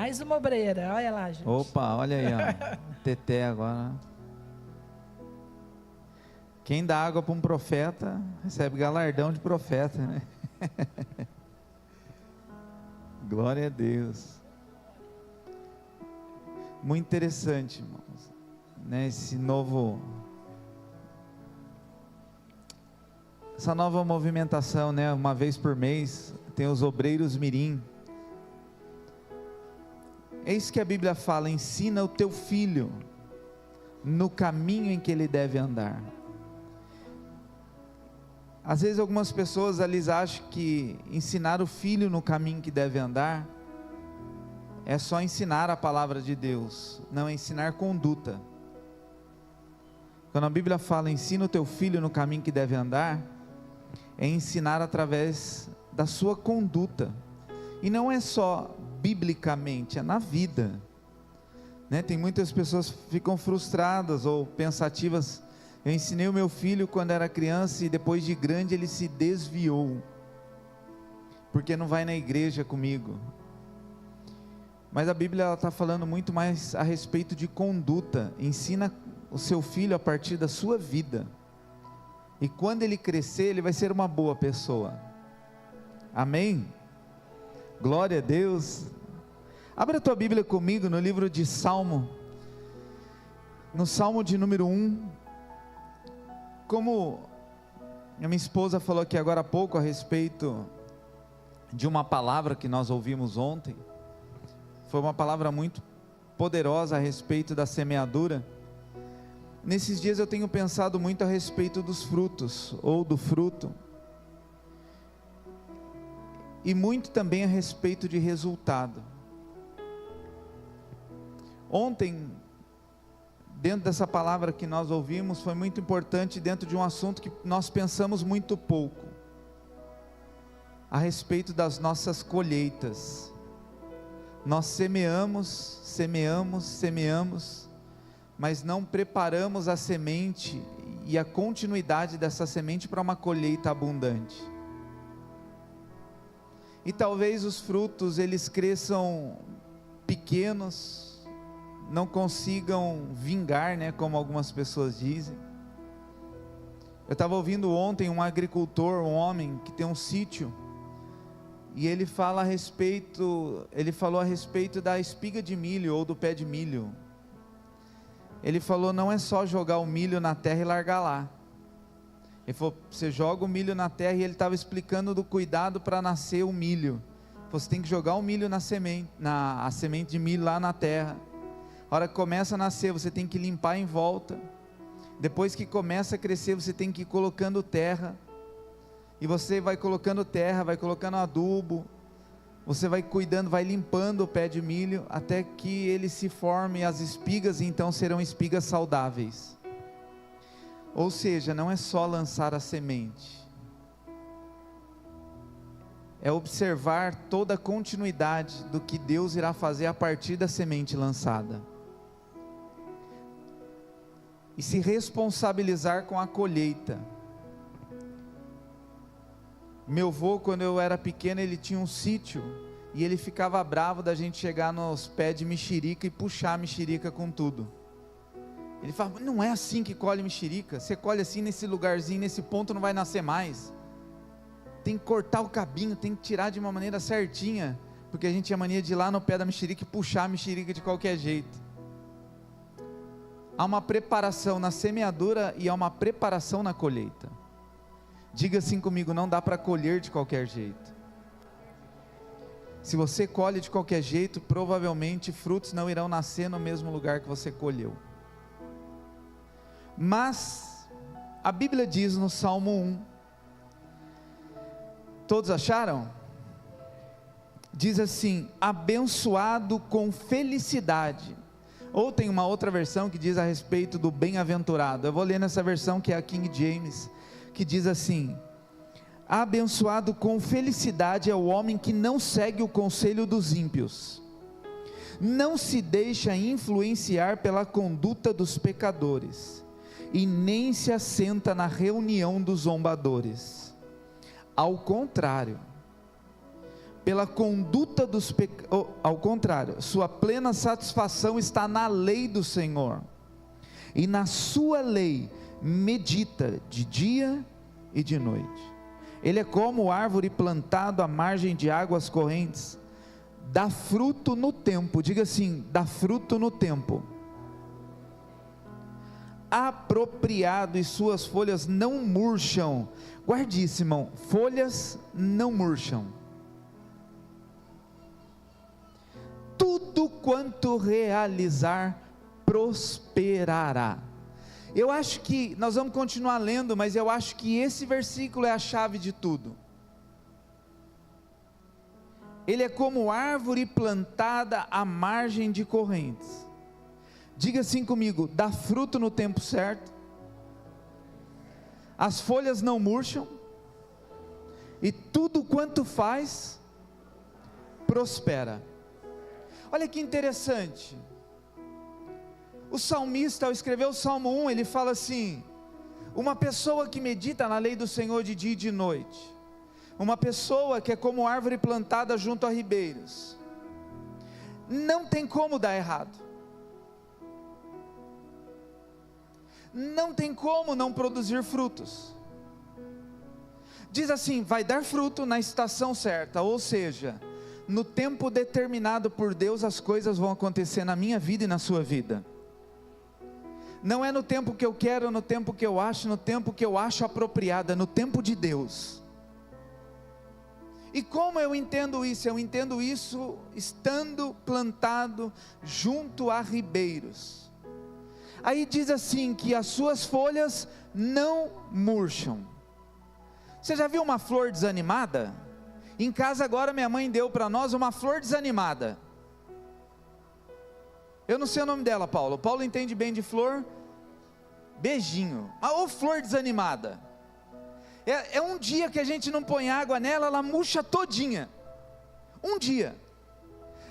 Mais uma obreira, olha lá, gente. Opa, olha aí, ó. Teté agora. Quem dá água para um profeta, recebe galardão de profeta, né? Glória a Deus. Muito interessante, irmãos, né? Essa nova movimentação, né? Uma vez por mês, tem os obreiros mirim. É isso que a Bíblia fala: ensina o teu filho no caminho em que ele deve andar. Às vezes algumas pessoas eles acham que ensinar o filho no caminho que deve andar é só ensinar a palavra de Deus, não é ensinar conduta. Quando a Bíblia fala ensina o teu filho no caminho que deve andar, é ensinar através da sua conduta, e não é só biblicamente, é na vida, né? Tem muitas pessoas que ficam frustradas ou pensativas: eu ensinei o meu filho quando era criança e depois de grande ele se desviou, porque não vai na igreja comigo. Mas a Bíblia está falando muito mais a respeito de conduta. Ensina o seu filho a partir da sua vida, e quando ele crescer ele vai ser uma boa pessoa. Amém? Glória a Deus. Abra a tua Bíblia comigo no livro de Salmo, no Salmo de número 1. Como a minha esposa falou aqui agora há pouco a respeito de uma palavra que nós ouvimos ontem, foi uma palavra muito poderosa a respeito da semeadura. Nesses dias eu tenho pensado muito a respeito dos frutos, ou do fruto, e muito também a respeito de resultado. Ontem, dentro dessa palavra que nós ouvimos, foi muito importante dentro de um assunto que nós pensamos muito pouco, a respeito das nossas colheitas. Nós semeamos, mas não preparamos a semente e a continuidade dessa semente para uma colheita abundante. E talvez os frutos eles cresçam pequenos, não consigam vingar, né, como algumas pessoas dizem. Eu estava ouvindo ontem um agricultor, um homem que tem um sítio, e ele falou a respeito da espiga de milho ou do pé de milho. Ele falou: não é só jogar o milho na terra e largar lá. Ele falou: você joga o milho na terra, e ele estava explicando do cuidado para nascer o milho. Você tem que jogar o milho a semente de milho lá na terra. A hora que começa a nascer, você tem que limpar em volta. Depois que começa a crescer, você tem que ir colocando terra. E você vai colocando terra, vai colocando adubo. Você vai cuidando, vai limpando o pé de milho, até que ele se forme as espigas, e então serão espigas saudáveis. Ou seja, não é só lançar a semente, é observar toda a continuidade do que Deus irá fazer a partir da semente lançada, e se responsabilizar com a colheita. Meu avô, quando eu era pequeno, ele tinha um sítio, e ele ficava bravo da gente chegar nos pés de mexerica e puxar a mexerica com tudo. Ele falava: não é assim que colhe mexerica, você colhe assim nesse lugarzinho, nesse ponto não vai nascer mais, tem que cortar o cabinho, tem que tirar de uma maneira certinha, porque a gente tinha mania de ir lá no pé da mexerica e puxar a mexerica de qualquer jeito. Há uma preparação na semeadura e há uma preparação na colheita. Diga assim comigo: não dá para colher de qualquer jeito. Se você colhe de qualquer jeito, provavelmente frutos não irão nascer no mesmo lugar que você colheu. Mas a Bíblia diz no Salmo 1, todos acharam? Diz assim: abençoado com felicidade. Ou tem uma outra versão que diz a respeito do bem-aventurado. Eu vou ler nessa versão, que é a King James, que diz assim: abençoado com felicidade é o homem que não segue o conselho dos ímpios, não se deixa influenciar pela conduta dos pecadores, e nem se assenta na reunião dos zombadores. Ao contrário, pela conduta dos pecados, ao contrário, sua plena satisfação está na lei do Senhor, e na sua lei medita de dia e de noite. Ele é como árvore plantada à margem de águas correntes, dá fruto no tempo, diga assim, dá fruto no tempo apropriado, e suas folhas não murcham. Guarde isso, irmão, folhas não murcham. Tudo quanto realizar prosperará. Eu acho que, nós vamos continuar lendo, mas eu acho que esse versículo é a chave de tudo. Ele é como árvore plantada à margem de correntes. Diga assim comigo, dá fruto no tempo certo, as folhas não murcham, e tudo quanto faz, prospera. Olha que interessante, o salmista, ao escrever o Salmo 1, ele fala assim: uma pessoa que medita na lei do Senhor de dia e de noite, uma pessoa que é como árvore plantada junto a ribeiros, não tem como dar errado, não tem como não produzir frutos. Diz assim, vai dar fruto na estação certa, ou seja, no tempo determinado por Deus, as coisas vão acontecer na minha vida e na sua vida. Não é no tempo que eu quero, no tempo que eu acho, no tempo que eu acho apropriado, é no tempo de Deus. E como eu entendo isso? Eu entendo isso estando plantado junto a ribeiros. Aí diz assim, que as suas folhas não murcham. Você já viu uma flor desanimada? Em casa agora minha mãe deu para nós uma flor desanimada. Eu não sei o nome dela, Paulo. Paulo entende bem de flor. Beijinho. Ou flor desanimada. É um dia que a gente não põe água nela, ela murcha todinha. Um dia.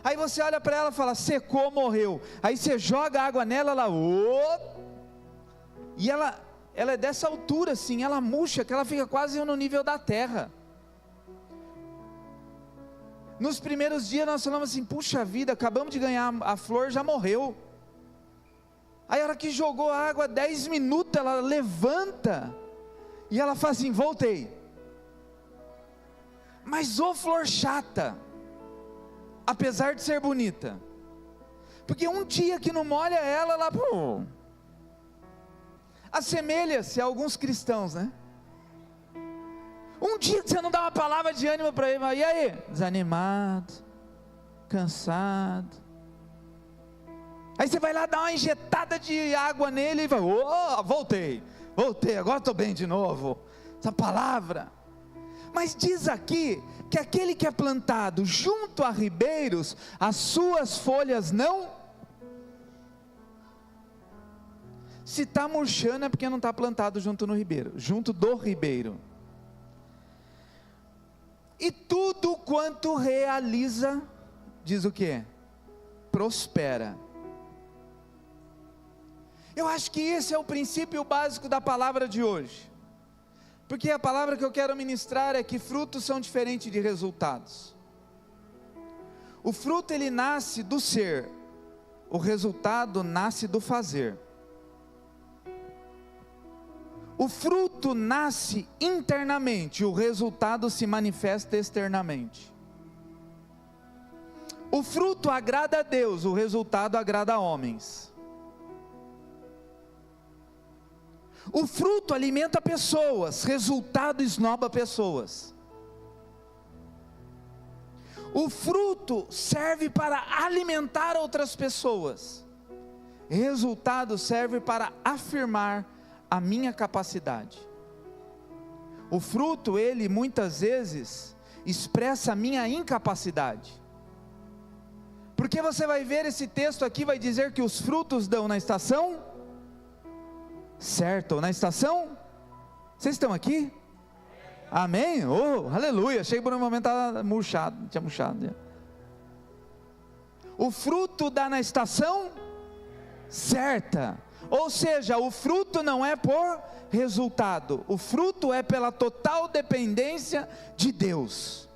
Aí você olha para ela e fala, secou, morreu. Aí você joga água nela, ela... E ela é dessa altura assim, ela murcha, que ela fica quase no nível da terra. Nos primeiros dias nós falamos assim, puxa vida, acabamos de ganhar a flor, já morreu. Aí a hora que jogou a água, 10 minutos, ela levanta, e ela fala assim, voltei. Mas ô flor chata, apesar de ser bonita, porque um dia que não molha ela, assemelha-se a alguns cristãos, né? Um dia que você não dá uma palavra de ânimo para ele, e aí? Desanimado, cansado. Aí você vai lá dar uma injetada de água nele e vai, voltei, agora estou bem de novo. Essa palavra. Mas diz aqui, que aquele que é plantado junto a ribeiros, as suas folhas não... Se está murchando é porque não está plantado junto no ribeiro, junto do ribeiro. E tudo quanto realiza, diz o que? Prospera. Eu acho que esse é o princípio básico da palavra de hoje. Porque a palavra que eu quero ministrar é que frutos são diferentes de resultados. O fruto ele nasce do ser, o resultado nasce do fazer. O fruto nasce internamente, o resultado se manifesta externamente. O fruto agrada a Deus, o resultado agrada a homens. O fruto alimenta pessoas, resultado esnoba pessoas. O fruto serve para alimentar outras pessoas, resultado serve para afirmar a minha capacidade. O fruto, ele muitas vezes expressa a minha incapacidade. Porque você vai ver esse texto aqui, vai dizer que os frutos dão na estação certa, ou na estação, vocês estão aqui? Amém? Oh, aleluia, achei que por um momento estava murchado, tinha murchado. O fruto dá na estação certa, ou seja, o fruto não é por resultado, o fruto é pela total dependência de Deus.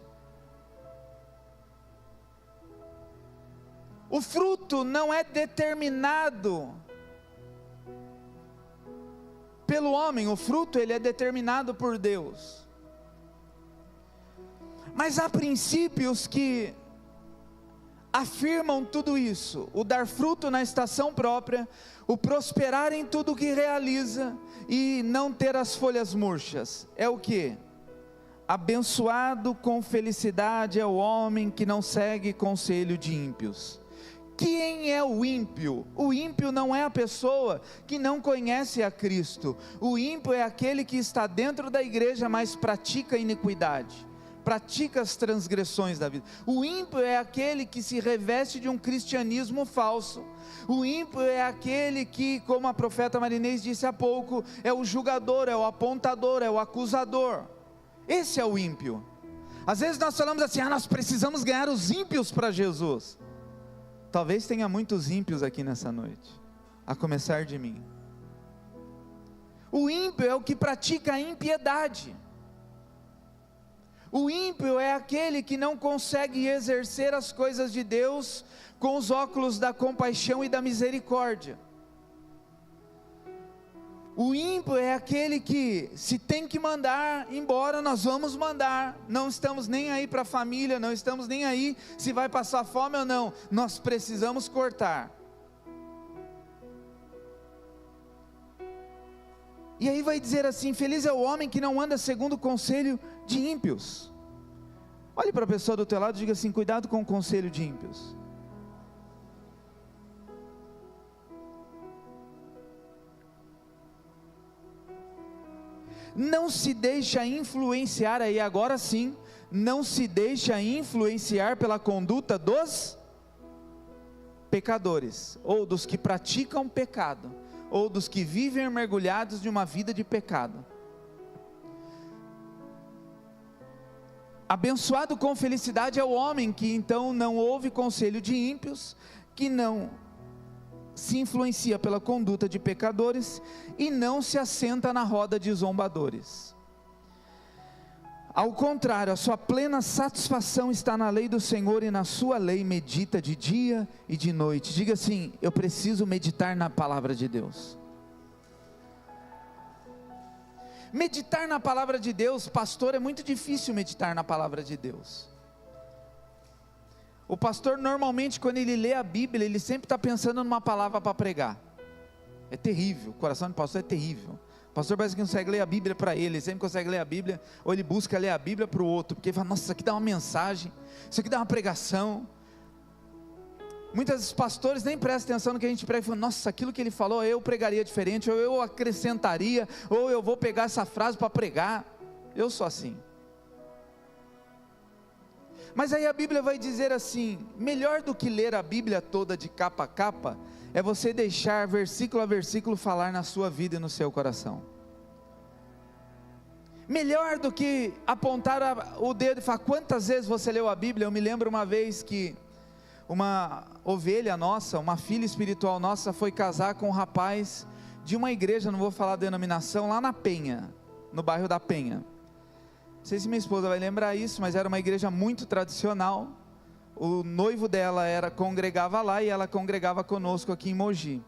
O fruto não é determinado pelo homem, o fruto ele é determinado por Deus. Mas há princípios que afirmam tudo isso: o dar fruto na estação própria, o prosperar em tudo que realiza e não ter as folhas murchas. É o que? Abençoado com felicidade é o homem que não segue conselho de ímpios. Quem é o ímpio? O ímpio não é a pessoa que não conhece a Cristo. O ímpio é aquele que está dentro da igreja, mas pratica iniquidade, pratica as transgressões da vida. O ímpio é aquele que se reveste de um cristianismo falso. O ímpio é aquele que, como a profeta Marinês disse há pouco, é o julgador, é o apontador, é o acusador. Esse é o ímpio. Às vezes nós falamos assim: nós precisamos ganhar os ímpios para Jesus. Talvez tenha muitos ímpios aqui nessa noite, a começar de mim. O ímpio é o que pratica a impiedade. O ímpio é aquele que não consegue exercer as coisas de Deus com os óculos da compaixão e da misericórdia. O ímpio é aquele que, se tem que mandar embora, nós vamos mandar. Não estamos nem aí para a família, não estamos nem aí se vai passar fome ou não. Nós precisamos cortar. E aí vai dizer assim: feliz é o homem que não anda segundo o conselho de ímpios. Olhe para a pessoa do teu lado e diga assim: cuidado com o conselho de ímpios. Não se deixa influenciar, aí agora sim, não se deixa influenciar pela conduta dos pecadores, ou dos que praticam pecado, ou dos que vivem mergulhados de uma vida de pecado. Abençoado com felicidade é o homem que então não ouve conselho de ímpios, que não se influencia pela conduta de pecadores e não se assenta na roda de zombadores. Ao contrário, a sua plena satisfação está na lei do Senhor, e na sua lei medita de dia e de noite. Diga assim: eu preciso meditar na palavra de Deus. Meditar na palavra de Deus, pastor, é muito difícil meditar na palavra de Deus. O pastor normalmente, quando ele lê a Bíblia, ele sempre está pensando numa palavra para pregar. É terrível, o coração do pastor é terrível. O pastor parece que não consegue ler a Bíblia para ele sempre consegue ler a Bíblia, ou ele busca ler a Bíblia para o outro, porque ele fala: nossa, isso aqui dá uma mensagem, isso aqui dá uma pregação. Muitos dos pastores nem prestam atenção no que a gente prega, e falam: nossa, aquilo que ele falou eu pregaria diferente, ou eu acrescentaria, ou eu vou pegar essa frase para pregar. Eu sou assim. Mas aí a Bíblia vai dizer assim: melhor do que ler a Bíblia toda de capa a capa, é você deixar versículo a versículo falar na sua vida e no seu coração. Melhor do que apontar o dedo e falar: quantas vezes você leu a Bíblia? Eu me lembro uma vez que uma ovelha nossa, uma filha espiritual nossa, foi casar com um rapaz de uma igreja, não vou falar a denominação, lá na Penha, no bairro da Penha. Não sei se minha esposa vai lembrar isso, mas era uma igreja muito tradicional. O noivo dela congregava lá, e ela congregava conosco aqui em Mogi.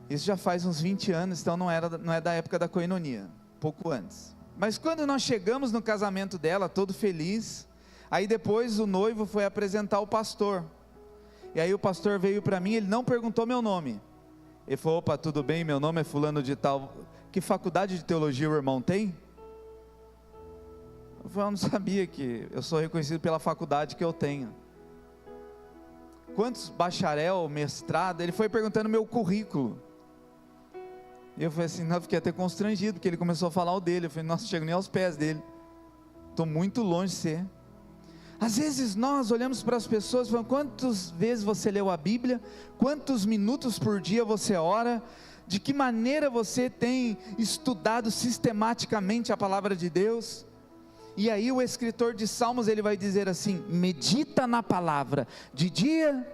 Isso já faz uns 20 anos, então não é da época da coinonia, pouco antes. Mas quando nós chegamos no casamento dela, todo feliz, aí depois o noivo foi apresentar o pastor, e aí o pastor veio para mim, ele não perguntou meu nome, ele falou: opa, tudo bem, meu nome é fulano de tal, que faculdade de teologia o irmão tem? Eu não sabia que eu sou reconhecido pela faculdade que eu tenho. Quantos bacharel, mestrado? Ele foi perguntando meu currículo. E eu falei assim: não, fiquei até constrangido, porque ele começou a falar o dele. Eu falei: nossa, não chego nem aos pés dele, estou muito longe de ser. Às vezes nós olhamos para as pessoas e falamos: quantas vezes você leu a Bíblia? Quantos minutos por dia você ora? De que maneira você tem estudado sistematicamente a palavra de Deus? E aí o escritor de Salmos, ele vai dizer assim: medita na palavra de dia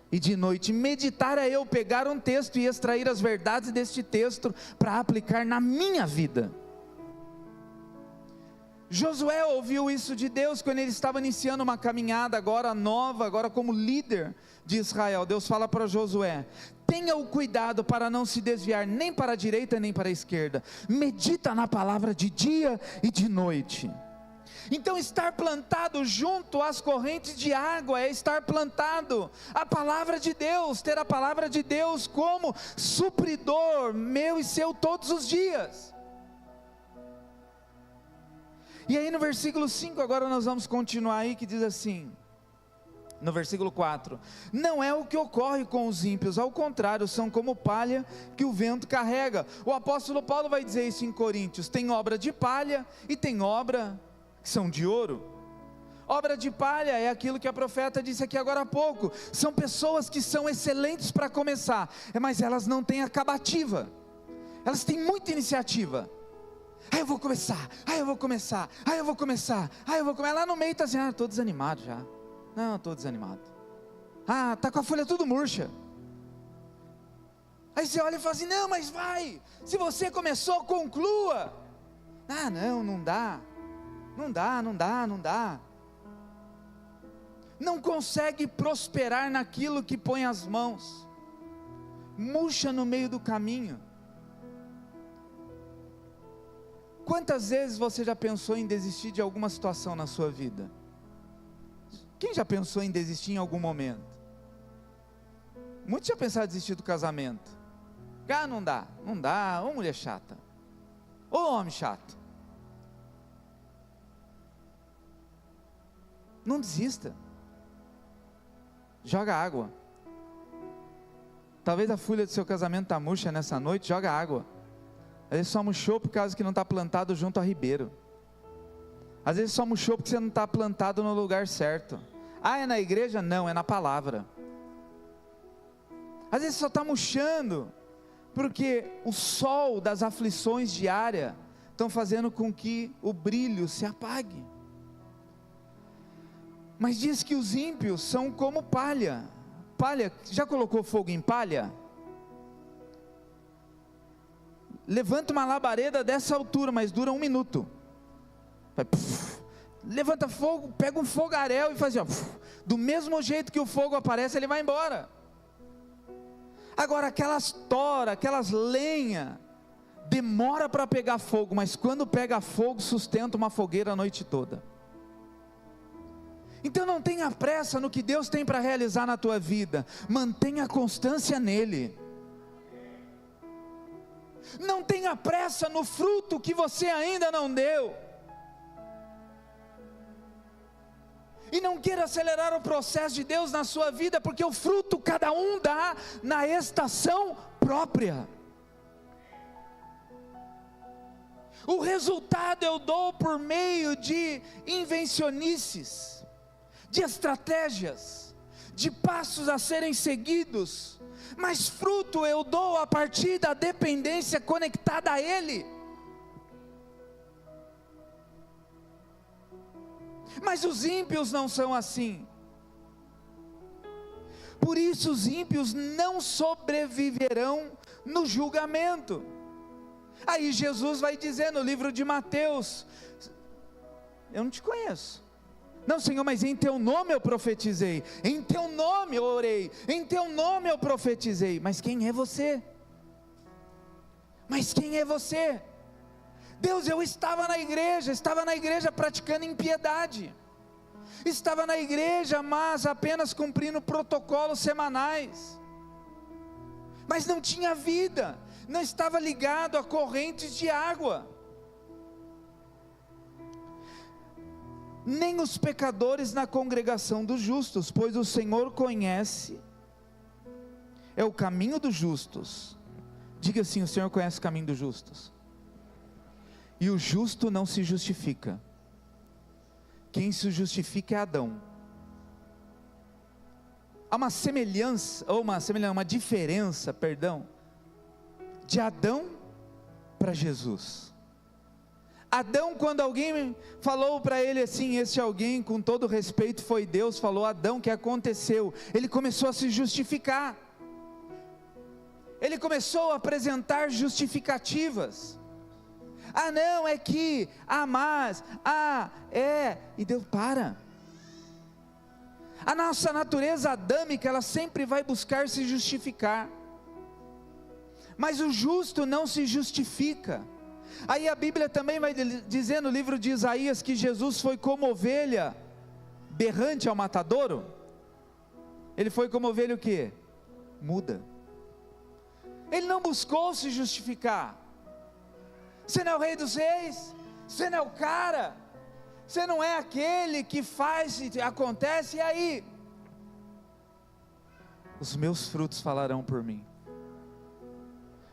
e de noite. Meditar é eu pegar um texto e extrair as verdades deste texto para aplicar na minha vida. Josué ouviu isso de Deus quando ele estava iniciando uma caminhada agora nova, agora como líder de Israel. Deus fala para Josué: tenha o cuidado para não se desviar nem para a direita nem para a esquerda, medita na palavra de dia e de noite. Então estar plantado junto às correntes de água é estar plantado a palavra de Deus, ter a palavra de Deus como supridor meu e seu todos os dias. E aí no versículo 5, agora nós vamos continuar aí, que diz assim, no versículo 4, não é o que ocorre com os ímpios, ao contrário, são como palha que o vento carrega. O apóstolo Paulo vai dizer isso em Coríntios: tem obra de palha e tem obra que são de ouro. Obra de palha é aquilo que a profeta disse aqui agora há pouco, são pessoas que são excelentes para começar, mas elas não têm acabativa, elas têm muita iniciativa. Eu vou começar, eu vou começar. Lá no meio está assim: estou desanimado já. Não, estou desanimado. Está com a folha tudo murcha. Aí você olha e fala assim: não, mas vai. Se você começou, conclua. Não dá. Não consegue prosperar naquilo que põe as mãos. Murcha no meio do caminho. Quantas vezes você já pensou em desistir de alguma situação na sua vida? Quem já pensou em desistir em algum momento? Muitos já pensaram em desistir do casamento. Não dá, ou mulher chata, ou homem chato. Não desista. Joga água. Talvez a folha do seu casamento está murcha nessa noite, joga água. Às vezes só murchou por causa que não está plantado junto a ribeiro. Às vezes só murchou porque você não está plantado no lugar certo. É na igreja? Não, é na palavra. Às vezes só está murchando porque o sol das aflições diárias estão fazendo com que o brilho se apague. Mas diz que os ímpios são como palha. Palha, já colocou fogo em palha? Levanta uma labareda dessa altura, mas dura 1 minuto. Levanta fogo, pega um fogaréu e faz assim, do mesmo jeito que o fogo aparece, ele vai embora. Agora aquelas toras, aquelas lenhas, demora para pegar fogo, mas quando pega fogo, sustenta uma fogueira a noite toda. Então não tenha pressa no que Deus tem para realizar na tua vida, mantenha constância nele. Não tenha pressa no fruto que você ainda não deu. E não queira acelerar o processo de Deus na sua vida, porque o fruto cada um dá na estação própria. O resultado eu dou por meio de invencionices, de estratégias, de passos a serem seguidos, mas fruto eu dou a partir da dependência conectada a Ele. Mas os ímpios não são assim. Por isso os ímpios não sobreviverão no julgamento. Aí Jesus vai dizer no livro de Mateus: eu não te conheço. Não, Senhor, mas em teu nome eu profetizei, em teu nome eu orei, em teu nome eu profetizei. Mas quem é você? Mas quem é você? Deus, eu estava na igreja praticando impiedade, estava na igreja, mas apenas cumprindo protocolos semanais, mas não tinha vida, não estava ligado a correntes de água. Nem os pecadores na congregação dos justos, pois o Senhor conhece o caminho dos justos. Diga assim: o Senhor conhece o caminho dos justos. E o justo não se justifica. Quem se justifica é Adão. Há uma diferença, de Adão para Jesus. Adão, quando alguém falou para ele assim, esse alguém, com todo respeito, foi Deus, falou: Adão, o que aconteceu? Ele começou a se justificar, ele começou a apresentar justificativas. Ah não, é que, mas, e Deus para. A nossa natureza adâmica, ela sempre vai buscar se justificar, mas o justo não se justifica. Aí a Bíblia também vai dizer no livro de Isaías que Jesus foi como ovelha berrante ao matadouro. Ele foi como ovelha o quê? Muda. Ele não buscou se justificar. Você não é o rei dos reis, você não é o cara, você não é aquele que faz e acontece, e aí? Os meus frutos falarão por mim.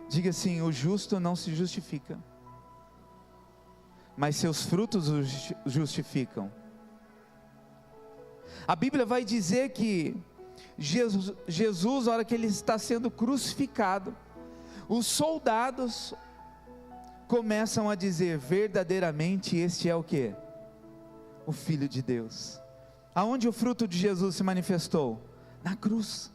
Diga assim: o justo não se justifica, mas seus frutos o justificam. A Bíblia vai dizer que Jesus, na hora que ele está sendo crucificado, os soldados começam a dizer: verdadeiramente este é o que? O Filho de Deus. Aonde o fruto de Jesus se manifestou? Na cruz.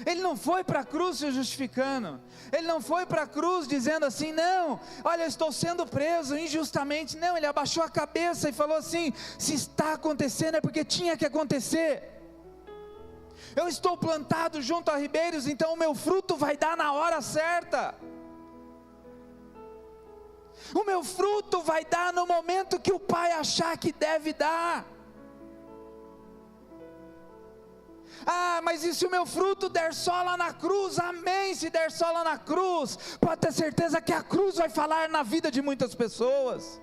Ele não foi para a cruz se justificando, ele não foi para a cruz dizendo assim: não, olha, eu estou sendo preso injustamente. Não, ele abaixou a cabeça e falou assim: se está acontecendo é porque tinha que acontecer. Eu estou plantado junto a ribeiros, então o meu fruto vai dar na hora certa. O meu fruto vai dar no momento que o Pai achar que deve dar. Ah, mas e se o meu fruto der só lá na cruz? Amém, se der só lá na cruz, pode ter certeza que a cruz vai falar na vida de muitas pessoas.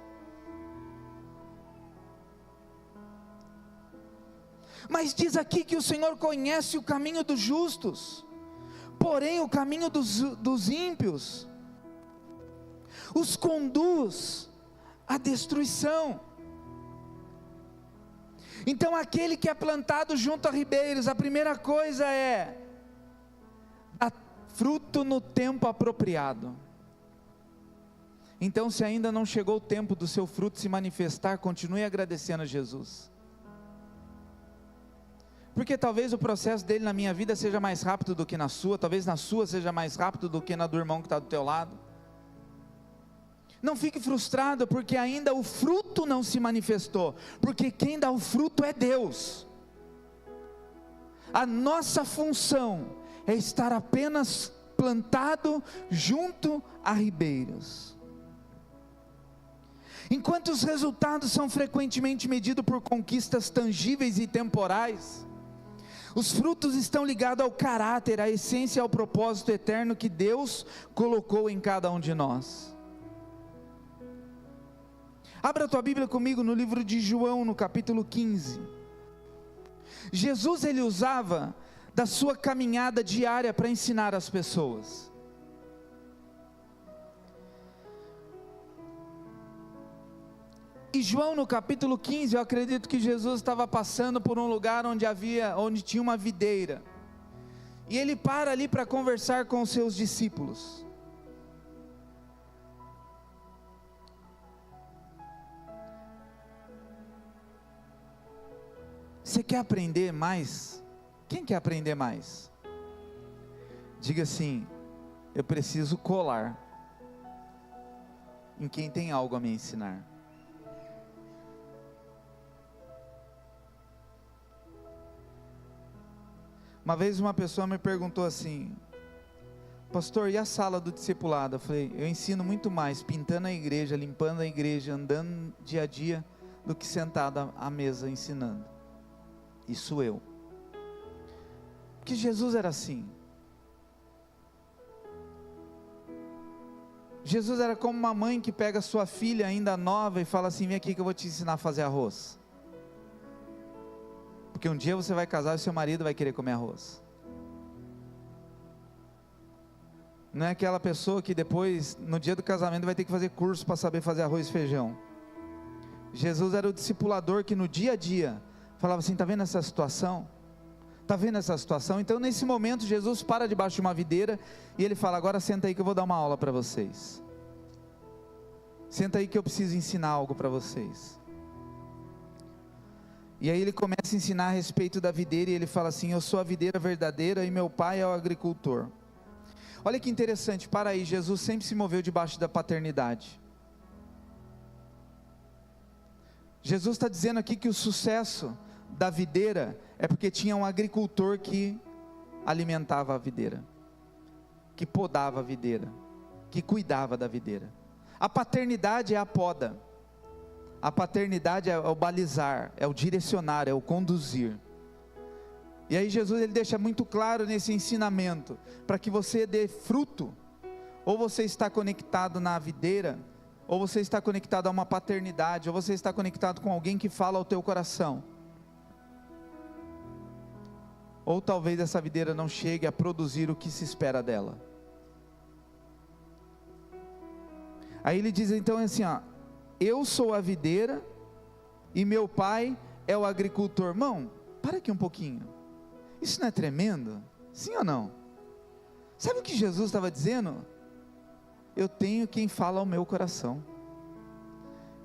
Mas diz aqui que o Senhor conhece o caminho dos justos, porém o caminho dos ímpios os conduz à destruição. Então aquele que é plantado junto a ribeiros, a primeira coisa é dar fruto no tempo apropriado. Então, se ainda não chegou o tempo do seu fruto se manifestar, continue agradecendo a Jesus, porque talvez o processo dele na minha vida seja mais rápido do que na sua, talvez na sua seja mais rápido do que na do irmão que está do teu lado. Não fique frustrado porque ainda o fruto não se manifestou, porque quem dá o fruto é Deus. A nossa função é estar apenas plantado junto a ribeiros. Enquanto os resultados são frequentemente medidos por conquistas tangíveis e temporais, os frutos estão ligados ao caráter, à essência e ao propósito eterno que Deus colocou em cada um de nós. Abra a tua Bíblia comigo no livro de João, no capítulo 15. Jesus, ele usava da sua caminhada diária para ensinar as pessoas. E João, no capítulo 15, eu acredito que Jesus estava passando por um lugar onde tinha uma videira, e ele para ali para conversar com os seus discípulos. Você quer aprender mais? Quem quer aprender mais? Diga assim: eu preciso colar em quem tem algo a me ensinar. Uma vez uma pessoa me perguntou assim: pastor, e a sala do discipulado? Eu falei: eu ensino muito mais pintando a igreja, limpando a igreja, andando dia a dia, do que sentado à mesa ensinando. Isso eu. Porque Jesus era assim. Jesus era como uma mãe que pega sua filha ainda nova e fala assim: vem aqui que eu vou te ensinar a fazer arroz. Porque um dia você vai casar e seu marido vai querer comer arroz. Não é aquela pessoa que depois, no dia do casamento, vai ter que fazer curso para saber fazer arroz e feijão. Jesus era o discipulador que no dia a dia falava assim: está vendo essa situação? Está vendo essa situação? Então nesse momento Jesus para debaixo de uma videira e ele fala: agora senta aí que eu vou dar uma aula para vocês. Senta aí que eu preciso ensinar algo para vocês. E aí ele começa a ensinar a respeito da videira e ele fala assim: eu sou a videira verdadeira e meu pai é o agricultor. Olha que interessante, para aí, Jesus sempre se moveu debaixo da paternidade. Jesus está dizendo aqui que o sucesso da videira é porque tinha um agricultor que alimentava a videira, que podava a videira, que cuidava da videira. A paternidade é a poda, a paternidade é o balizar, é o direcionar, é o conduzir. E aí Jesus ele deixa muito claro nesse ensinamento, para que você dê fruto, ou você está conectado na videira, ou você está conectado a uma paternidade, ou você está conectado com alguém que fala ao teu coração. Ou talvez essa videira não chegue a produzir o que se espera dela. Aí ele diz então assim, ó, eu sou a videira e meu pai é o agricultor. Irmão, para aqui um pouquinho. Isso não é tremendo? Sim ou não? Sabe o que Jesus estava dizendo? Eu tenho quem fala ao meu coração.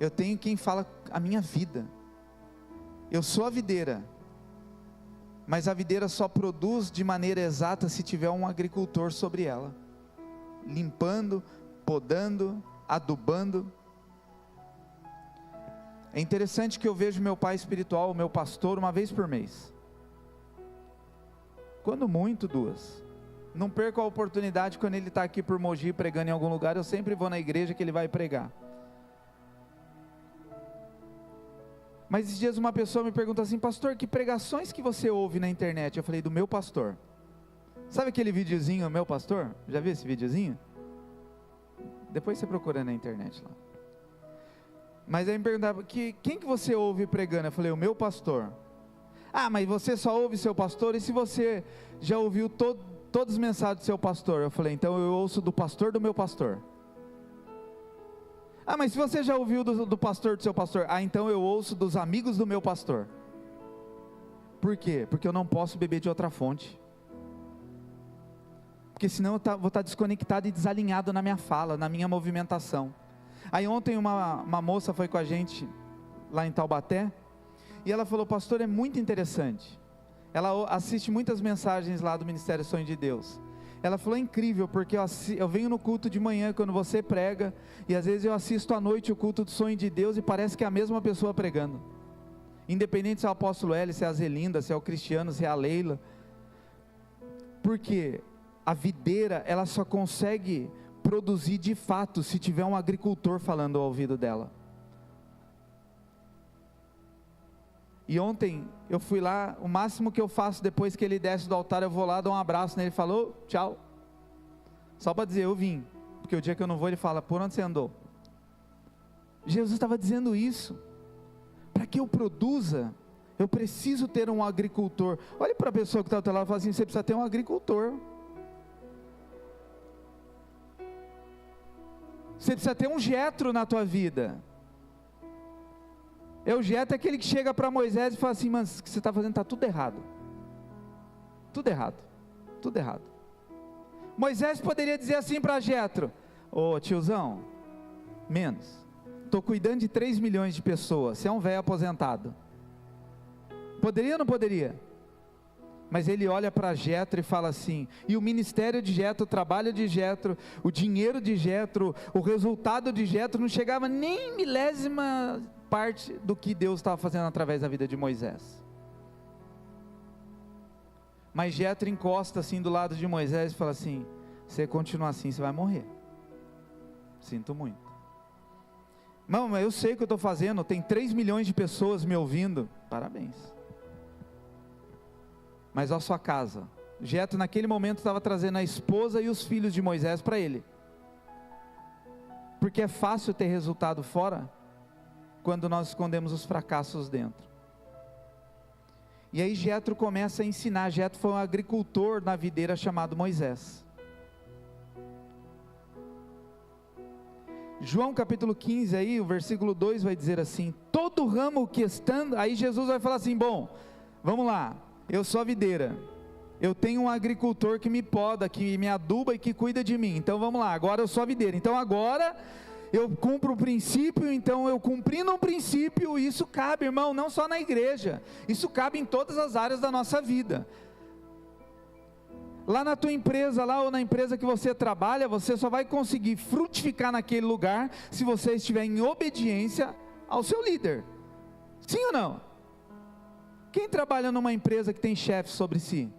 Eu tenho quem fala a minha vida. Eu sou a videira. Mas a videira só produz de maneira exata se tiver um agricultor sobre ela, limpando, podando, adubando. É interessante que eu vejo meu pai espiritual, o meu pastor, uma vez por mês. Quando muito, 2. Não perco a oportunidade quando ele está aqui por Mogi pregando em algum lugar, eu sempre vou na igreja que ele vai pregar. Mas esses dias uma pessoa me pergunta assim, pastor, que pregações que você ouve na internet? Eu falei, do meu pastor. Sabe aquele videozinho, meu pastor? Já viu esse videozinho? Depois você procura na internet lá. Mas aí me perguntava, quem que você ouve pregando? Eu falei, o meu pastor. Ah, mas você só ouve seu pastor? E se você já ouviu todas as mensagens do seu pastor? Eu falei, então eu ouço do pastor do meu pastor. Ah, mas se você já ouviu do pastor do seu pastor? Ah, então eu ouço dos amigos do meu pastor. Por quê? Porque eu não posso beber de outra fonte. Porque senão eu vou estar desconectado e desalinhado na minha fala, na minha movimentação. Aí ontem uma moça foi com a gente lá em Taubaté, e ela falou, pastor, é muito interessante. Ela assiste muitas mensagens lá do Ministério Sonho de Deus. Ela falou, é incrível, porque eu venho no culto de manhã quando você prega, e às vezes eu assisto à noite o culto do Sonho de Deus, e parece que é a mesma pessoa pregando. Independente se é o apóstolo Hélio, se é a Zelinda, se é o Cristiano, se é a Leila. Porque a videira, ela só consegue produzir de fato, se tiver um agricultor falando ao ouvido dela. E ontem, eu fui lá, o máximo que eu faço depois que ele desce do altar, eu vou lá, dou um abraço nele, falou, tchau, só para dizer, eu vim, porque o dia que eu não vou, ele fala, por onde você andou? Jesus estava dizendo isso, para que eu produza, eu preciso ter um agricultor. Olhe para a pessoa que está ao teu lado e fala assim, você precisa ter um agricultor, você precisa ter um Jetro na tua vida. O Jetro é aquele que chega para Moisés e fala assim, mano, o que você está fazendo está tudo errado, tudo errado, tudo errado. Moisés poderia dizer assim para Jetro, ô tiozão, menos, estou cuidando de 3 milhões de pessoas, você é um velho aposentado. Poderia ou não poderia? Mas ele olha para Jetro e fala assim, e o ministério de Jetro, o trabalho de Jetro, o dinheiro de Jetro, o resultado de Jetro não chegava nem milésima parte do que Deus estava fazendo através da vida de Moisés. Mas Jetro encosta assim do lado de Moisés e fala assim, você continuar assim, você vai morrer, sinto muito. Não, mas eu sei o que eu estou fazendo, tem 3 milhões de pessoas me ouvindo, parabéns. Mas a sua casa, Jetro naquele momento estava trazendo a esposa e os filhos de Moisés para ele, porque é fácil ter resultado fora, quando nós escondemos os fracassos dentro. E aí Jetro começa a ensinar. Jetro foi um agricultor na videira chamado Moisés. João capítulo 15 aí, o versículo 2 vai dizer assim, todo ramo que estando, aí Jesus vai falar assim, bom, vamos lá, eu sou a videira, eu tenho um agricultor que me poda, que me aduba e que cuida de mim, então vamos lá, agora eu sou a videira, então agora eu cumpro o princípio, então eu cumprindo um princípio, isso cabe, irmão, não só na igreja, isso cabe em todas as áreas da nossa vida. Lá na tua empresa, lá ou na empresa que você trabalha, você só vai conseguir frutificar naquele lugar se você estiver em obediência ao seu líder. Sim ou não? Quem trabalha numa empresa que tem chefe sobre si?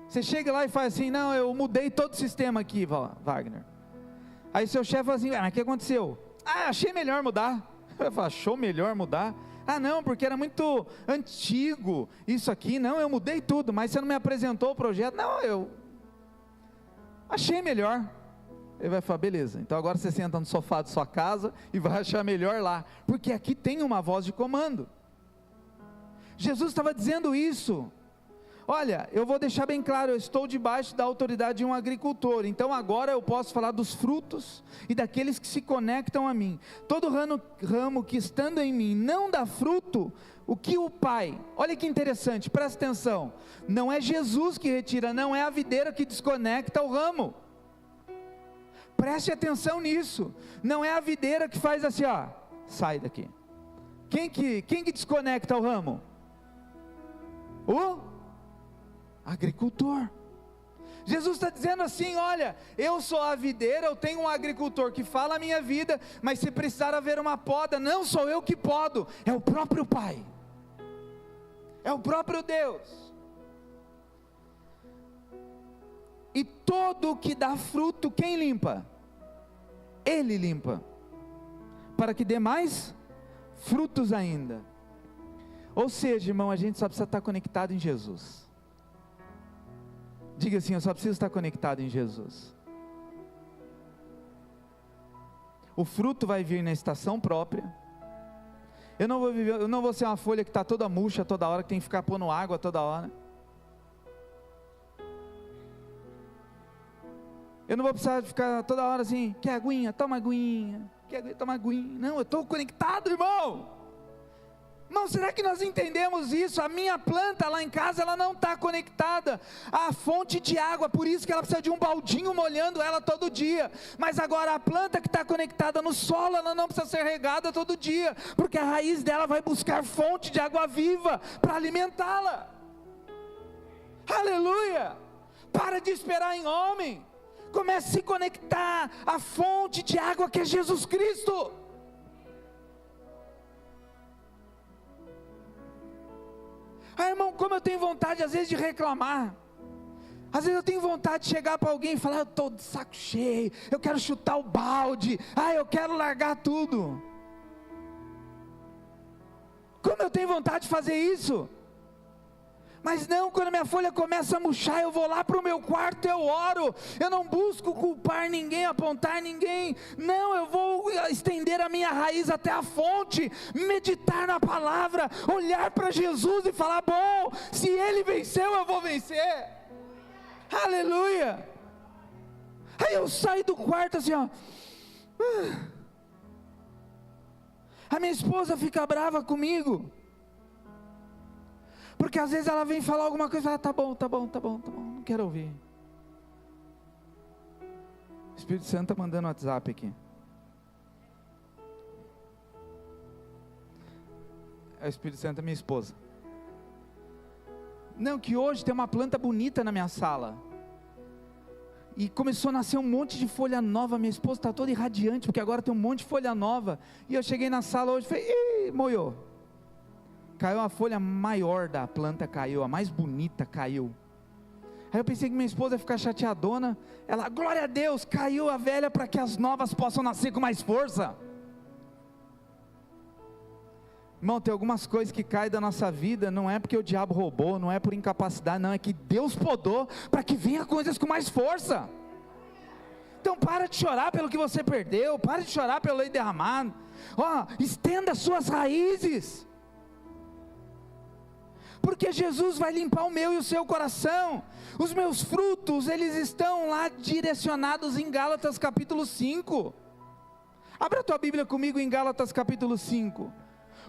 Você chega lá e faz assim: não, eu mudei todo o sistema aqui, Wagner. Aí seu chefe fala assim: mas o que aconteceu? Achei melhor mudar. Eu falo: achou melhor mudar? Não, porque era muito antigo isso aqui. Não, eu mudei tudo, mas você não me apresentou o projeto. Não, eu achei melhor. Ele vai falar: beleza, então agora você senta no sofá de sua casa e vai achar melhor lá, porque aqui tem uma voz de comando. Jesus estava dizendo isso. Olha, eu vou deixar bem claro, eu estou debaixo da autoridade de um agricultor, então agora eu posso falar dos frutos e daqueles que se conectam a mim. Todo ramo que estando em mim não dá fruto, o que o Pai, olha que interessante, presta atenção, não é Jesus que retira, não é a videira que desconecta o ramo. Preste atenção nisso, não é a videira que faz assim, sai daqui. Quem que desconecta o ramo? O agricultor. Jesus está dizendo assim: olha, eu sou a videira, eu tenho um agricultor que fala a minha vida, mas se precisar haver uma poda, não sou eu que podo, é o próprio Pai, é o próprio Deus. E todo o que dá fruto, quem limpa? Ele limpa, para que dê mais frutos ainda. Ou seja, irmão, a gente só precisa estar conectado em Jesus. Diga assim: eu só preciso estar conectado em Jesus. O fruto vai vir na estação própria. Eu não vou ser uma folha que está toda murcha toda hora, que tem que ficar pondo água toda hora. Eu não vou precisar ficar toda hora assim: quer aguinha? Toma aguinha. Quer aguinha? Toma aguinha. Não, eu estou conectado, irmão. Irmão, será que nós entendemos isso? A minha planta lá em casa, ela não está conectada à fonte de água, por isso que ela precisa de um baldinho molhando ela todo dia. Mas agora a planta que está conectada no solo, ela não precisa ser regada todo dia, porque a raiz dela vai buscar fonte de água viva para alimentá-la. Aleluia! Para de esperar em homem, comece a se conectar à fonte de água que é Jesus Cristo. Irmão, como eu tenho vontade às vezes de reclamar. Às vezes eu tenho vontade de chegar para alguém e falar: eu estou de saco cheio, eu quero chutar o balde, eu quero largar tudo. Como eu tenho vontade de fazer isso? Mas não, quando a minha folha começa a murchar, eu vou lá para o meu quarto, eu oro, eu não busco culpar ninguém, apontar ninguém, não, eu vou estender a minha raiz até a fonte, meditar na palavra, olhar para Jesus e falar: bom, se Ele venceu, eu vou vencer. Aleluia. Aí eu saio do quarto assim, a minha esposa fica brava comigo, porque às vezes ela vem falar alguma coisa e fala: tá bom, não quero ouvir. O Espírito Santo está mandando um WhatsApp aqui. É o Espírito Santo, é minha esposa. Não, que hoje tem uma planta bonita na minha sala, e começou a nascer um monte de folha nova. Minha esposa está toda irradiante, porque agora tem um monte de folha nova. E eu cheguei na sala hoje e falei: moiou. Caiu a folha maior da planta, caiu, a mais bonita caiu. Aí eu pensei que minha esposa ia ficar chateadona. Ela: glória a Deus, caiu a velha para que as novas possam nascer com mais força. Irmão, tem algumas coisas que caem da nossa vida, não é porque o diabo roubou, não é por incapacidade, não, é que Deus podou para que venha coisas com mais força. Então para de chorar pelo que você perdeu, para de chorar pelo leite derramado. Estenda suas raízes, porque Jesus vai limpar o meu e o seu coração. Os meus frutos, eles estão lá direcionados em Gálatas capítulo 5. Abra a tua Bíblia comigo em Gálatas capítulo 5.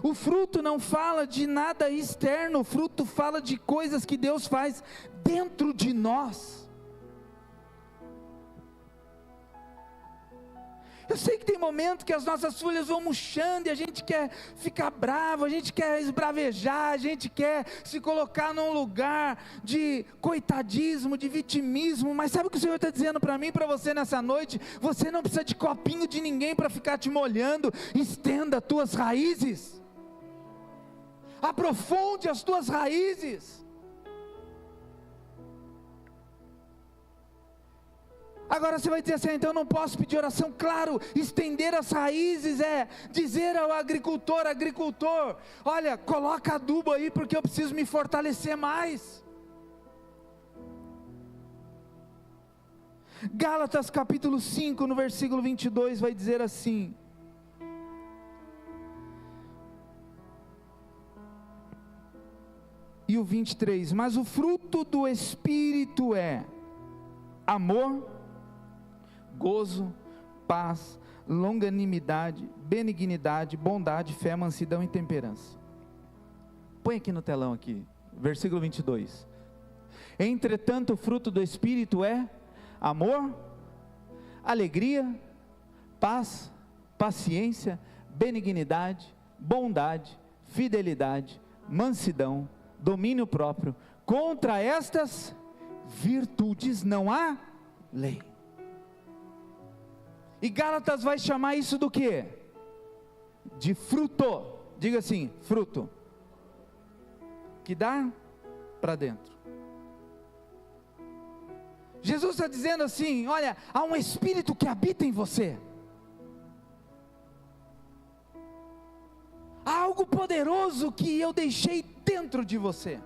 O fruto não fala de nada externo, o fruto fala de coisas que Deus faz dentro de nós. Eu sei que tem momento que as nossas folhas vão murchando e a gente quer ficar bravo, a gente quer esbravejar, a gente quer se colocar num lugar de coitadismo, de vitimismo, mas sabe o que o Senhor está dizendo para mim e para você nessa noite? Você não precisa de copinho de ninguém para ficar te molhando. Estenda as tuas raízes, aprofunde as tuas raízes. Agora você vai dizer assim, então eu não posso pedir oração. Claro, estender as raízes é dizer ao agricultor, olha, coloca adubo aí porque eu preciso me fortalecer mais. Gálatas capítulo 5, no versículo 22 vai dizer assim: e o 23, mas o fruto do Espírito é amor, gozo, paz, longanimidade, benignidade, bondade, fé, mansidão e temperança. Põe aqui no telão aqui, versículo 22. Entretanto o fruto do Espírito é amor, alegria, paz, paciência, benignidade, bondade, fidelidade, mansidão, domínio próprio. Contra estas virtudes não há lei. E Gálatas vai chamar isso do quê? De fruto. Diga assim, fruto. Que dá para dentro. Jesus está dizendo assim, olha, há um Espírito que habita em você. Há algo poderoso que eu deixei dentro de você.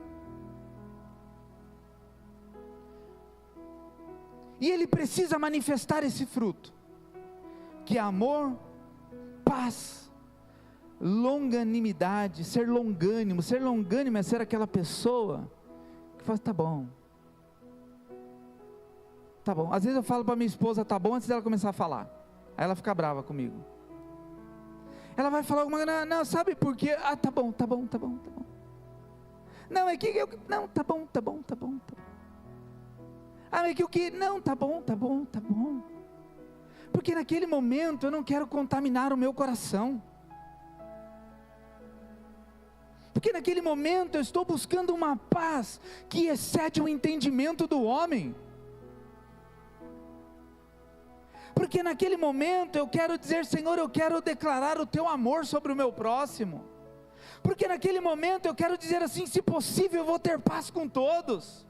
E ele precisa manifestar esse fruto, que é amor, paz, longanimidade, ser longânimo é ser aquela pessoa que fala, tá bom, às vezes eu falo para minha esposa, tá bom, antes dela começar a falar, aí ela fica brava comigo, ela vai falar alguma coisa, não, sabe por quê? Tá bom, não, é que eu, não, tá bom, é que o que, não, tá bom, porque naquele momento eu não quero contaminar o meu coração, porque naquele momento eu estou buscando uma paz que excede o entendimento do homem, porque naquele momento eu quero dizer, Senhor, eu quero declarar o teu amor sobre o meu próximo, porque naquele momento eu quero dizer assim, se possível eu vou ter paz com todos.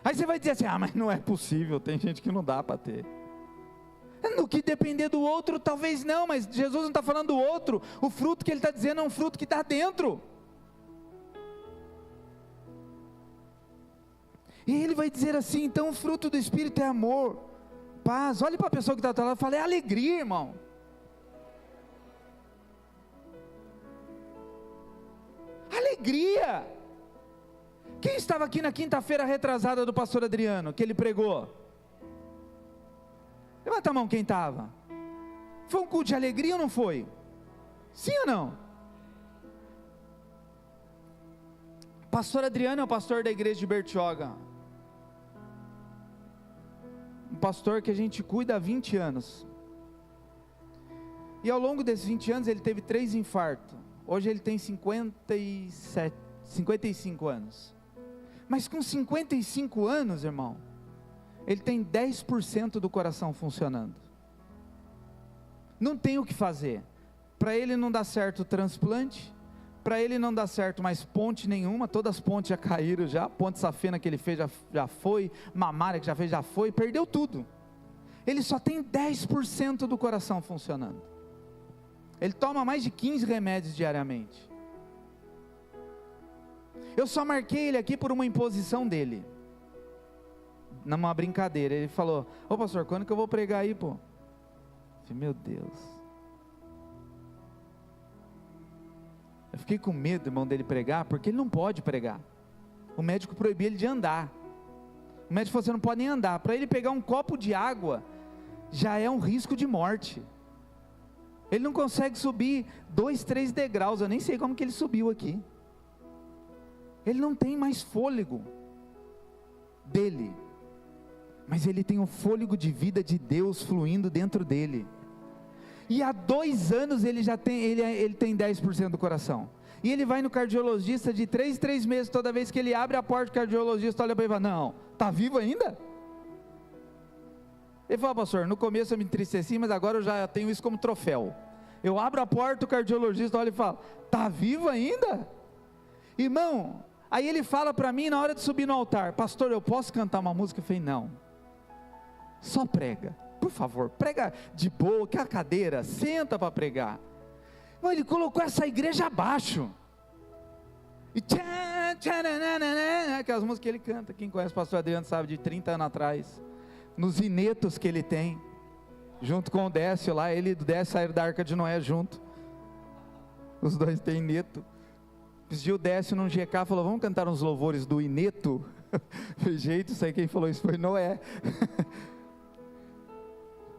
Aí você vai dizer assim, mas não é possível, tem gente que não dá para ter. No que depender do outro, talvez não, mas Jesus não está falando do outro, o fruto que ele está dizendo é um fruto que está dentro. E ele vai dizer assim, então o fruto do Espírito é amor, paz. Olhe para a pessoa que está ao teu lado e fala, é alegria, irmão. Alegria. Quem estava aqui na quinta-feira retrasada do pastor Adriano, que ele pregou? Levanta a mão quem estava. Foi um culto de alegria ou não foi? Sim ou não? Pastor Adriano é o pastor da igreja de Bertioga, um pastor que a gente cuida há 20 anos, e ao longo desses 20 anos ele teve 3 infartos, hoje ele tem 55 anos, mas com 55 anos, irmão, ele tem 10% do coração funcionando, não tem o que fazer, para ele não dá certo o transplante, para ele não dá certo mais ponte nenhuma, todas as pontes já caíram já, ponte safena que ele fez já foi, mamária que já fez já foi, perdeu tudo, ele só tem 10% do coração funcionando, ele toma mais de 15 remédios diariamente, eu só marquei ele aqui por uma imposição dele, numa brincadeira, ele falou, ô pastor, quando que eu vou pregar aí, pô? Eu falei, meu Deus, eu fiquei com medo, irmão, dele pregar, porque ele não pode pregar, o médico proibiu ele de andar, o médico falou, você não pode nem andar, para ele pegar um copo de água, já é um risco de morte, ele não consegue subir 2, 3 degraus, eu nem sei como que ele subiu aqui, ele não tem mais fôlego dele, mas ele tem o fôlego de vida de Deus fluindo dentro dele, e há 2 anos ele já tem, ele tem 10% do coração, e ele vai no cardiologista de 3 em 3 meses, toda vez que ele abre a porta, o cardiologista olha para ele e fala, não, está vivo ainda? Ele fala, pastor, no começo eu me entristeci, mas agora eu já tenho isso como troféu, eu abro a porta, o cardiologista olha e fala, está vivo ainda? Irmão, aí ele fala para mim na hora de subir no altar, pastor, eu posso cantar uma música? Eu falei, não, só prega, por favor, prega de boa, que a cadeira, senta para pregar. Irmão, ele colocou essa igreja abaixo, e aquelas músicas que ele canta, quem conhece o pastor Adriano sabe, de 30 anos atrás, nos inetos que ele tem, junto com o Décio lá, ele e o Décio saíram da Arca de Noé junto, os dois têm ineto. Esse dia o Décio num GK falou, vamos cantar uns louvores do ineto? Foi jeito, sei quem falou isso foi Noé.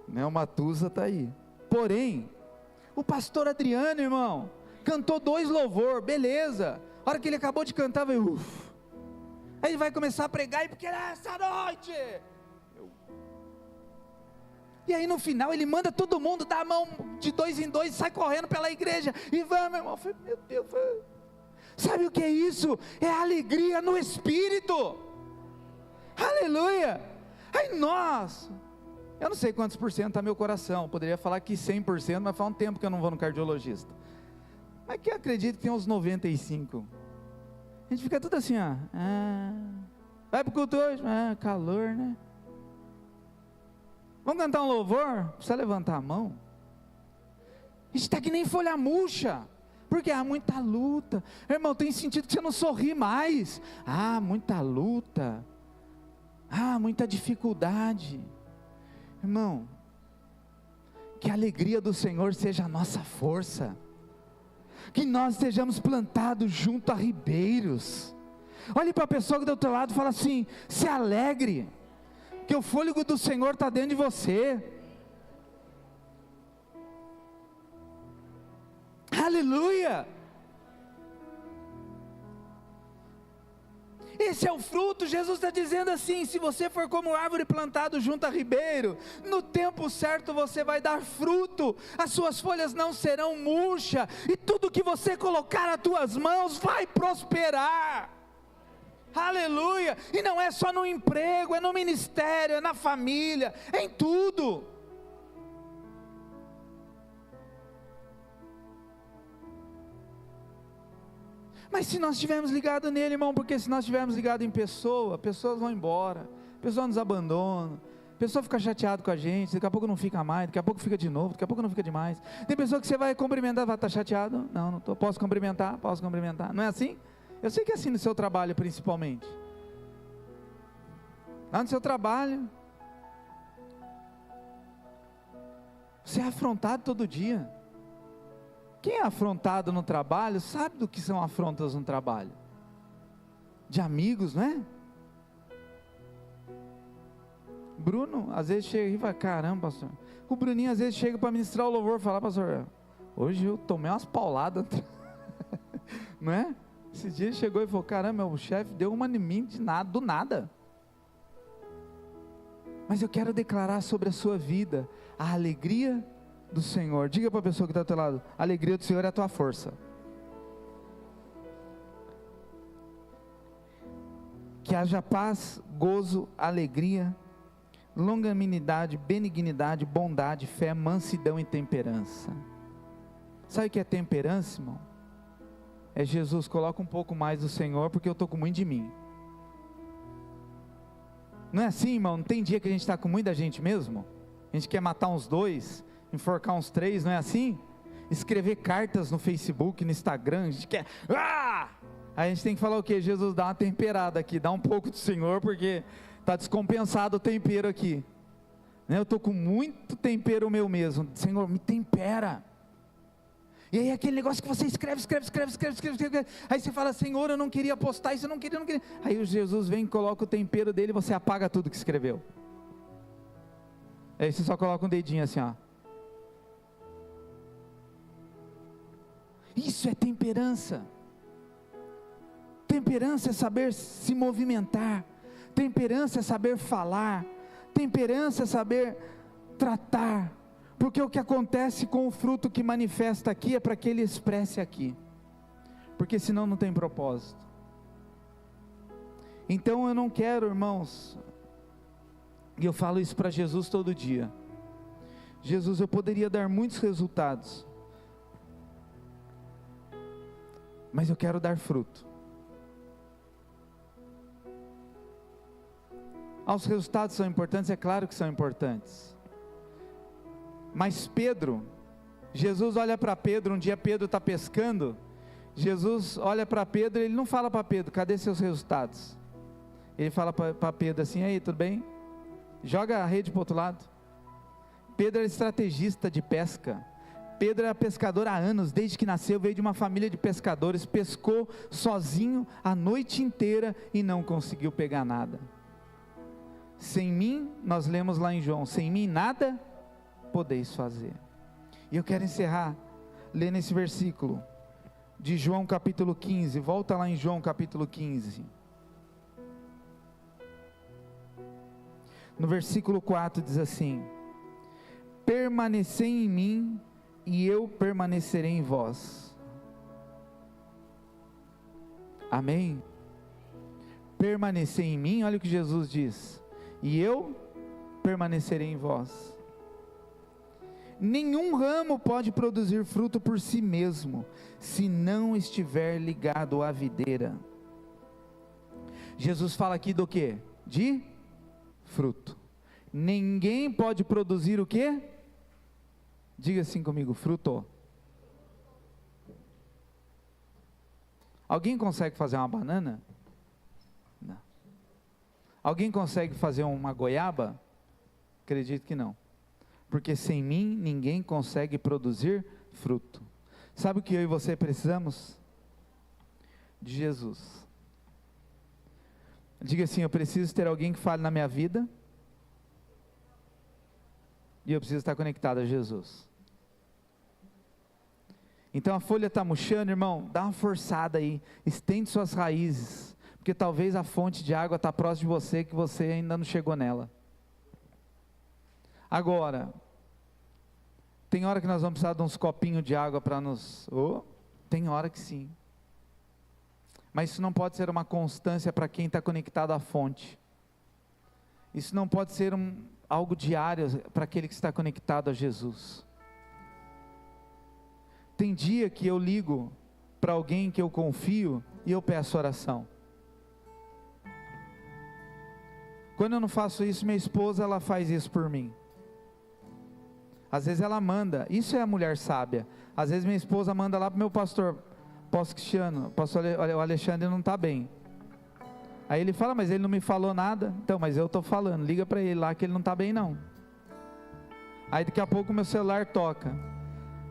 Né, o Matusa está aí. Porém, o pastor Adriano, irmão, cantou 2 louvor, beleza. A hora que ele acabou de cantar, veio uff. Aí ele vai começar a pregar, e porque essa noite... E aí no final ele manda todo mundo dar a mão de 2 em 2, sai correndo pela igreja, e vamos, meu irmão. Eu falei, meu Deus, sabe o que é isso? É alegria no Espírito, aleluia. Aí nós, eu não sei quantos por cento está meu coração, poderia falar que 100%, mas faz um tempo que eu não vou no cardiologista, mas que eu acredito que tem uns 95%, a gente fica tudo assim, ó, vai para o culto hoje, calor, né? Vamos cantar um louvor? Precisa levantar a mão, a gente está que nem folha murcha, porque há muita luta, irmão, tem sentido que você não sorri mais, muita luta, muita dificuldade, irmão, que a alegria do Senhor seja a nossa força, que nós estejamos plantados junto a ribeiros. Olhe para a pessoa que do outro lado e fala assim, se alegre, que o fôlego do Senhor está dentro de você, aleluia. Esse é o fruto. Jesus está dizendo assim, se você for como árvore plantada junto a ribeiro, no tempo certo você vai dar fruto, as suas folhas não serão murchas, e tudo que você colocar as tuas mãos vai prosperar, aleluia. E não é só no emprego, é no ministério, é na família, é em tudo. Mas se nós estivermos ligados nele, irmão, porque se nós estivermos ligados em pessoas vão embora, pessoas nos abandonam, pessoa fica chateado com a gente, daqui a pouco não fica mais, daqui a pouco fica de novo, daqui a pouco não fica demais. Tem pessoa que você vai cumprimentar, vai estar chateado, não estou, posso cumprimentar, não é assim? Eu sei que é assim no seu trabalho principalmente, lá no seu trabalho, você é afrontado todo dia. Quem é afrontado no trabalho, sabe do que são afrontas no trabalho, de amigos, não é? Bruno, às vezes chega e fala, caramba pastor, o Bruninho às vezes chega para ministrar o louvor, fala, pastor, hoje eu tomei umas pauladas, não é? Esse dia ele chegou e falou, caramba, o chefe deu uma em mim de nada, do nada. Mas eu quero declarar sobre a sua vida, a alegria do Senhor. Diga para a pessoa que está ao teu lado, a alegria do Senhor é a tua força. Que haja paz, gozo, alegria, longanimidade, benignidade, bondade, fé, mansidão e temperança. Sabe o que é temperança, irmão? É Jesus, coloca um pouco mais do Senhor, porque eu estou com muito de mim. Não é assim, irmão? Não tem dia que a gente está com muita gente mesmo? A gente quer matar uns 2, enforcar uns 3, não é assim? Escrever cartas no Facebook, no Instagram, a gente quer, aí a gente tem que falar o que? Jesus, dá uma temperada aqui, dá um pouco do Senhor, porque está descompensado o tempero aqui, né? Eu estou com muito tempero meu mesmo, Senhor, me tempera. E aí aquele negócio que você escreve, aí você fala, Senhor, eu não queria postar isso, eu não queria, aí o Jesus vem, coloca o tempero dele, e você apaga tudo que escreveu, aí você só coloca um dedinho assim, ó. Isso é temperança. Temperança é saber se movimentar, temperança é saber falar, temperança é saber tratar, porque o que acontece com o fruto que manifesta aqui é para que ele expresse aqui, porque senão não tem propósito. Então eu não quero, irmãos, e eu falo isso para Jesus todo dia: Jesus, eu poderia dar muitos resultados, mas eu quero dar fruto. Os resultados são importantes, é claro que são importantes, mas Pedro, Jesus olha para Pedro, um dia Pedro está pescando, Jesus olha para Pedro, ele não fala para Pedro, cadê seus resultados? Ele fala para Pedro assim: aí, tudo bem? Joga a rede para o outro lado. Pedro era estrategista de pesca, Pedro era pescador há anos, desde que nasceu, veio de uma família de pescadores, pescou sozinho a noite inteira e não conseguiu pegar nada. Sem mim, nós lemos lá em João, sem mim nada podeis fazer. E eu quero encerrar lendo esse versículo de João capítulo 15, volta lá em João capítulo 15, no versículo 4 diz assim: permanecei em mim e eu permanecerei em vós. Amém? Permanecer em mim, olha o que Jesus diz: e eu permanecerei em vós. Nenhum ramo pode produzir fruto por si mesmo, se não estiver ligado à videira. Jesus fala aqui do que? De fruto. Ninguém pode produzir o que? Diga assim comigo: fruto. Alguém consegue fazer uma banana? Não. Alguém consegue fazer uma goiaba? Acredito que não, porque sem mim ninguém consegue produzir fruto. Sabe o que eu e você precisamos? De Jesus. Diga assim: eu preciso ter alguém que fale na minha vida, e eu preciso estar conectado a Jesus. Então a folha está murchando, irmão, dá uma forçada aí, estende suas raízes, porque talvez a fonte de água está próximo de você, que você ainda não chegou nela. Agora, tem hora que nós vamos precisar de uns copinhos de água para nos... tem hora que sim, mas isso não pode ser uma constância para quem está conectado à fonte. Isso não pode ser algo diário para aquele que está conectado a Jesus. Tem dia que eu ligo para alguém que eu confio e eu peço oração. Quando eu não faço isso, minha esposa, ela faz isso por mim. Às vezes ela manda, isso é a mulher sábia. Às vezes minha esposa manda lá para o meu pastor Cristiano: pastor, o Alexandre não está bem. Aí ele fala: mas ele não me falou nada. Então, mas eu estou falando, liga para ele lá que ele não está bem não. Aí daqui a pouco o meu celular toca,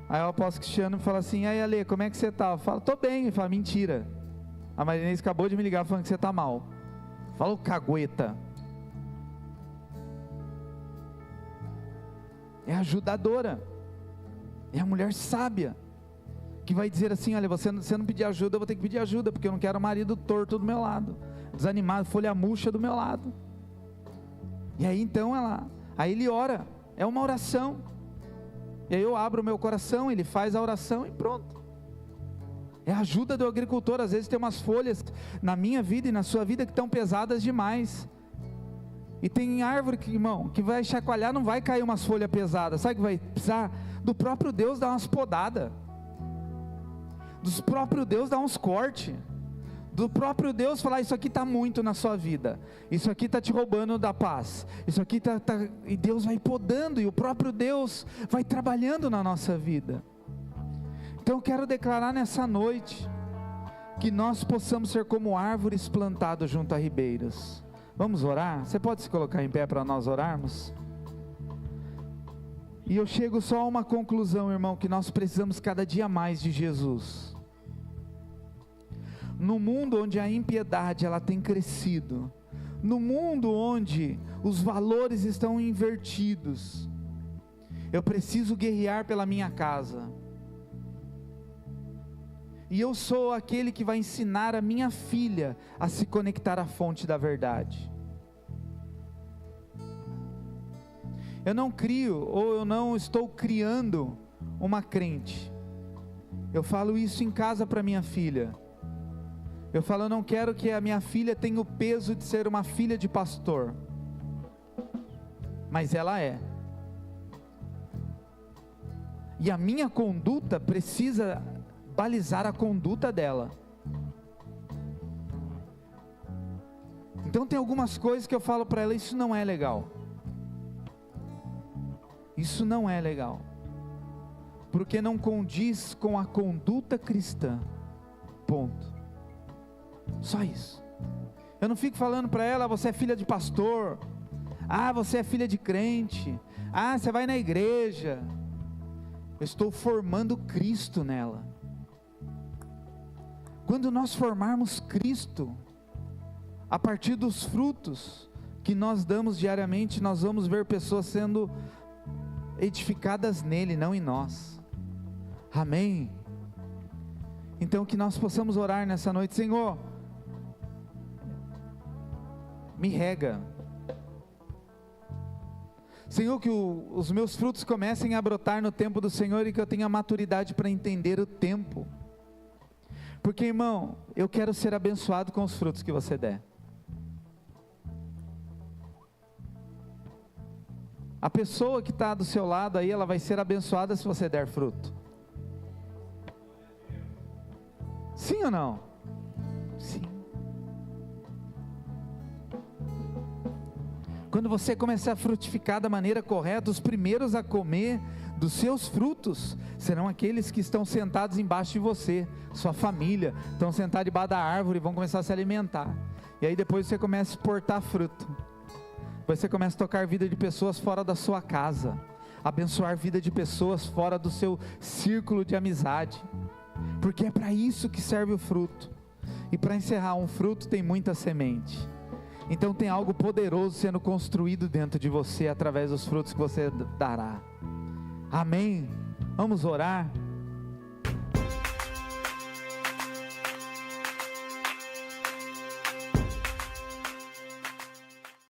aí o apóstolo Cristiano fala assim: aí Ale, como é que você está? Eu falo: estou bem. Ele fala: mentira, a Marinês acabou de me ligar falando que você está mal. Fala: o cagueta. É ajudadora, é a mulher sábia, que vai dizer assim: olha, você não pedir ajuda, eu vou ter que pedir ajuda, porque eu não quero o marido torto do meu lado, desanimado, folha murcha do meu lado. E aí então aí ele ora, é uma oração, e aí eu abro o meu coração, ele faz a oração e pronto. É a ajuda do agricultor. Às vezes tem umas folhas na minha vida e na sua vida que estão pesadas demais, e tem árvore, irmão, que vai chacoalhar, não vai cair umas folhas pesadas. Sabe que vai precisar do próprio Deus dar umas podadas, do próprio Deus dar uns cortes, do próprio Deus falar: isso aqui está muito na sua vida, isso aqui está te roubando da paz, isso aqui e Deus vai podando, e o próprio Deus vai trabalhando na nossa vida. Então eu quero declarar nessa noite, que nós possamos ser como árvores plantadas junto a ribeiros. Vamos orar? Você pode se colocar em pé para nós orarmos? E eu chego só a uma conclusão, irmão, que nós precisamos cada dia mais de Jesus. No mundo onde a impiedade ela tem crescido, no mundo onde os valores estão invertidos, eu preciso guerrear pela minha casa. E eu sou aquele que vai ensinar a minha filha a se conectar à fonte da verdade. Eu não crio, ou eu não estou criando uma crente. Eu falo isso em casa para minha filha. Eu falo, eu não quero que a minha filha tenha o peso de ser uma filha de pastor. Mas ela é. E a minha conduta precisa balizar a conduta dela. Então tem algumas coisas que eu falo para ela, isso não é legal. Isso não é legal. Porque não condiz com a conduta cristã. Ponto. Só isso. Eu não fico falando para ela, você é filha de pastor. Ah, você é filha de crente. Ah, você vai na igreja. Eu estou formando Cristo nela. Quando nós formarmos Cristo, a partir dos frutos que nós damos diariamente, nós vamos ver pessoas sendo edificadas nele, não em nós. Amém? Então que nós possamos orar nessa noite. Senhor, me rega. Senhor, que os meus frutos comecem a brotar no tempo do Senhor e que eu tenha maturidade para entender o tempo. Porque, irmão, eu quero ser abençoado com os frutos que você der. A pessoa que está do seu lado aí, ela vai ser abençoada se você der fruto. Sim ou não? Sim. Quando você começar a frutificar da maneira correta, os primeiros a comer dos seus frutos serão aqueles que estão sentados embaixo de você, sua família, estão sentados debaixo da árvore e vão começar a se alimentar. E aí depois você começa a exportar fruto. Você começa a tocar a vida de pessoas fora da sua casa, abençoar a vida de pessoas fora do seu círculo de amizade, porque é para isso que serve o fruto. E para encerrar, um fruto tem muita semente, então tem algo poderoso sendo construído dentro de você, através dos frutos que você dará. Amém? Vamos orar?